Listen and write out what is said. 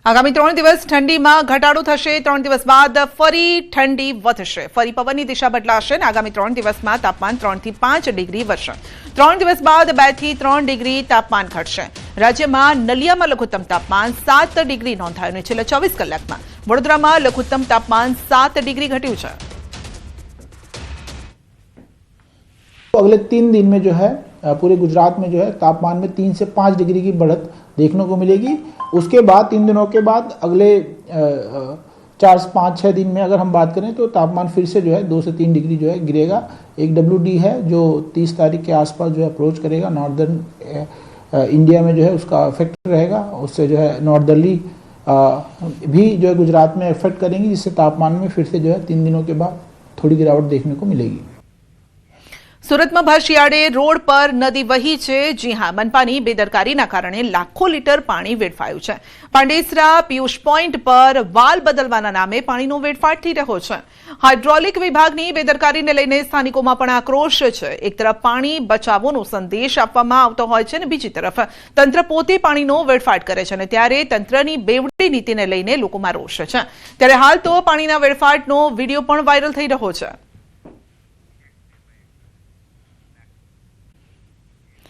આગામી 3 દિવસ ઠંડીમાં ઘટાડો થશે। 3 દિવસ બાદ ફરી ઠંડી વધશે। ફરી પવનની દિશા બદલાશે અને આગામી 3 દિવસમાં તાપમાન 3 થી 5 ડિગ્રી વધશે। 3 દિવસ બાદ 2 થી 3 ડિગ્રી તાપમાન ઘટશે। રાજ્યમાં નલિયામાં લઘુત્તમ તાપમાન 7 ડિગ્રી નોંધાયું અને છેલ્લા 24 કલાકમાં વડોદરામાં લઘુત્તમ તાપમાન 7 ડિગ્રી ઘટ્યું છે। अगले 3 दिन में जो है पूरे गुजरात में जो है तापमान में 3 से 5 डिग्री की बढ़त देखने को मिलेगी। उसके बाद 3 दिनों के बाद अगले 4-5-6 दिन में अगर हम बात करें तो तापमान फिर से जो है 2 से 3 डिग्री जो है गिरेगा। एक WD है जो 30 तारीख के आसपास जो है अप्रोच करेगा नॉर्दर्न इंडिया में जो है उसका इफेक्ट रहेगा। उससे जो है नॉर्दर्ली भी जो है गुजरात में इफेक्ट करेंगी, जिससे तापमान में फिर से जो है 3 दिनों के बाद थोड़ी गिरावट देखने को मिलेगी। સુરતમાં ભર શિયાળે રોડ પર નદી વહી છે। જી હા, મનપાની બેદરકારીના કારણે લાખો લીટર પાણી વેડફાયું છે। પાંડેસરા પિયુષ પોઈન્ટ પર વાલ બદલવાના નામે પાણીનો વેડફાટ થઈ રહ્યો છે। હાઇડ્રોલિક વિભાગની બેદરકારીને લઈને સ્થાનિકોમાં પણ આક્રોશ છે। એક તરફ પાણી બચાવોનો સંદેશ આપવામાં આવતો હોય છે અને બીજી તરફ તંત્ર પોતે પાણીનો વેડફાટ કરે છે અને ત્યારે તંત્રની બેવડી નીતિને લઈને લોકોમાં રોષ છે। ત્યારે હાલ તો પાણીના વેડફાટનો વિડીયો પણ વાયરલ થઈ રહ્યો છે।